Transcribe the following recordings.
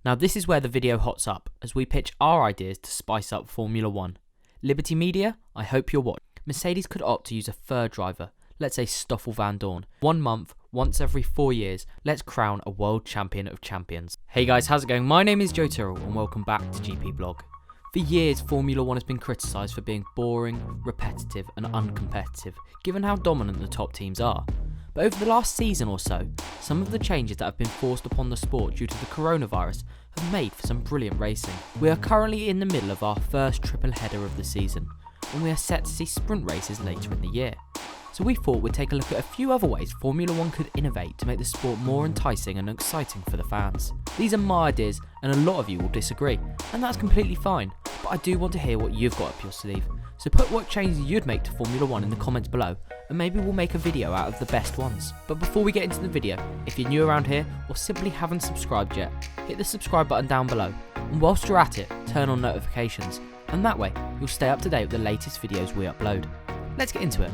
Now this is where the video hots up, as we pitch our ideas to spice up Formula 1. Liberty Media, I hope you're watching. Mercedes could opt to use a third driver, let's say Stoffel Van Dorn. 1 month, once every 4 years, let's crown a world champion of champions. Hey guys, how's it going? My name is Joe Tyrrell and welcome back to GP Blog. For years, Formula 1 has been criticised for being boring, repetitive and uncompetitive, given how dominant the top teams are. But over the last season or so, some of the changes that have been forced upon the sport due to the coronavirus have made for some brilliant racing. We are currently in the middle of our first triple header of the season, and we are set to see sprint races later in the year. So we thought we'd take a look at a few other ways Formula 1 could innovate to make the sport more enticing and exciting for the fans. These are my ideas and a lot of you will disagree, and that's completely fine, but I do want to hear what you've got up your sleeve. So put what changes you'd make to Formula 1 in the comments below, and maybe we'll make a video out of the best ones. But before we get into the video, if you're new around here or simply haven't subscribed yet, hit the subscribe button down below, and whilst you're at it, turn on notifications, and that way you'll stay up to date with the latest videos we upload. Let's get into it.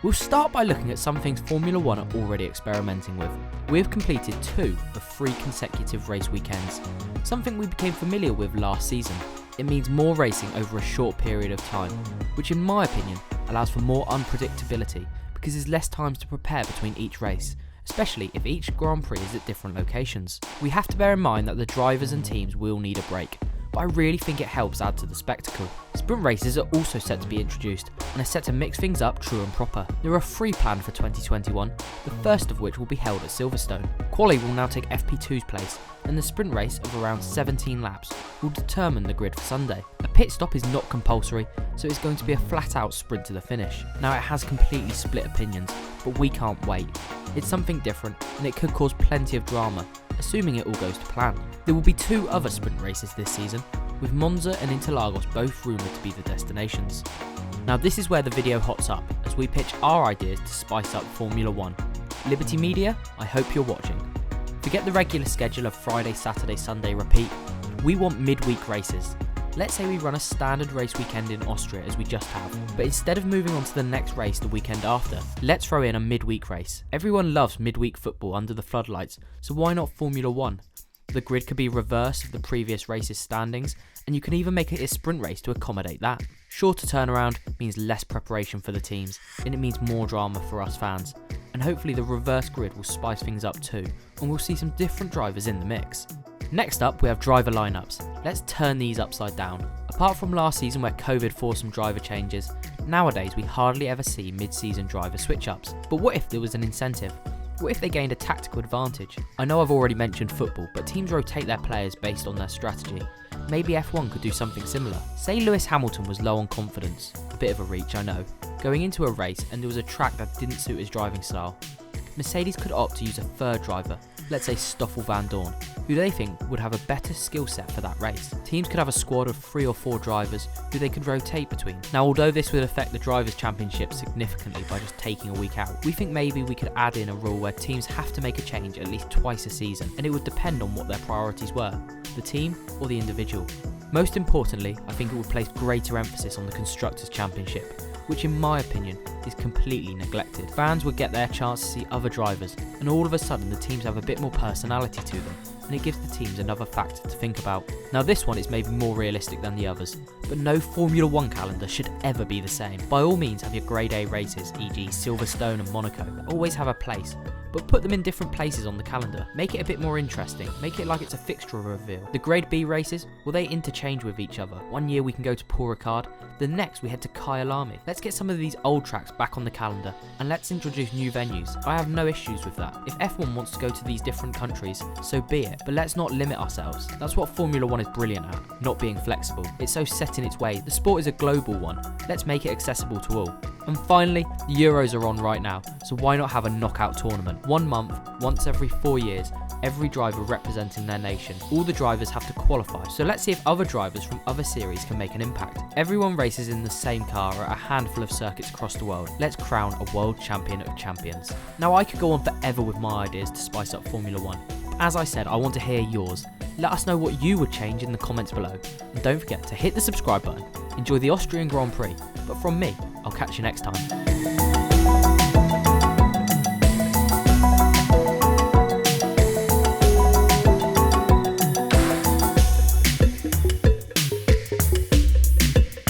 We'll start by looking at some things Formula 1 are already experimenting with. We have completed 2 of 3 consecutive race weekends, something we became familiar with last season. It means more racing over a short period of time, which in my opinion allows for more unpredictability because there's less time to prepare between each race, especially if each Grand Prix is at different locations. We have to bear in mind that the drivers and teams will need a break, but I really think it helps add to the spectacle. Sprint races are also set to be introduced and are set to mix things up true and proper. There are 3 planned for 2021, the first of which will be held at Silverstone. Quali will now take FP2's place, and the sprint race of around 17 laps will determine the grid for Sunday. A pit stop is not compulsory, so it's going to be a flat out sprint to the finish. Now it has completely split opinions, but we can't wait. It's something different and it could cause plenty of drama, assuming it all goes to plan. There will be 2 other sprint races this season, with Monza and Interlagos both rumoured to be the destinations. Now this is where the video hots up, as we pitch our ideas to spice up Formula 1. Liberty Media, I hope you're watching. Forget the regular schedule of Friday, Saturday, Sunday repeat. We want midweek races. Let's say we run a standard race weekend in Austria as we just have, but instead of moving on to the next race the weekend after, let's throw in a midweek race. Everyone loves midweek football under the floodlights, so why not Formula 1? The grid could be reverse of the previous race's standings, and you can even make it a sprint race to accommodate that. Shorter turnaround means less preparation for the teams, and it means more drama for us fans. And hopefully the reverse grid will spice things up too, and we'll see some different drivers in the mix. Next up, we have driver lineups. Let's turn these upside down. Apart from last season where COVID forced some driver changes, nowadays we hardly ever see mid-season driver switch-ups. But what if there was an incentive? What if they gained a tactical advantage? I know I've already mentioned football, but teams rotate their players based on their strategy. Maybe F1 could do something similar. Say Lewis Hamilton was low on confidence, a bit of a reach I know, going into a race and there was a track that didn't suit his driving style. Mercedes could opt to use a third driver, let's say Stoffel Van Dorn, who they think would have a better skill set for that race. Teams could have a squad of 3 or 4 drivers who they could rotate between. Now although this would affect the Drivers' Championship significantly by just taking a week out, we think maybe we could add in a rule where teams have to make a change at least twice a season, and it would depend on what their priorities were, the team or the individual. Most importantly, I think it would place greater emphasis on the Constructors' Championship, which in my opinion is completely neglected. Fans would get their chance to see other drivers, and all of a sudden the teams have a bit more personality to them, and it gives the teams another factor to think about. Now this one is maybe more realistic than the others, but no Formula 1 calendar should ever be the same. By all means have your grade A races, e.g. Silverstone and Monaco, that always have a place, but put them in different places on the calendar. Make it a bit more interesting, make it like it's a fixture reveal. The grade B races, will they interchange with each other? One year we can go to Paul Ricard, the next we head to Kyalami. Let's get some of these old tracks back on the calendar, and let's introduce new venues. I have no issues with that. If F1 wants to go to these different countries, so be it, but let's not limit ourselves. That's what Formula 1 is brilliant at, not being flexible. It's so set in its ways. The sport is a global one, let's make it accessible to all. And finally, the Euros are on right now, so why not have a knockout tournament? 1 month, once every 4 years, every driver representing their nation. All the drivers have to qualify, so let's see if other drivers from other series can make an impact. Everyone races in the same car at a handful of circuits across the world. Let's crown a world champion of champions. Now I could go on forever with my ideas to spice up Formula 1. As I said, I want to hear yours. Let us know what you would change in the comments below. And don't forget to hit the subscribe button. Enjoy the Austrian Grand Prix. But from me, I'll catch you next time.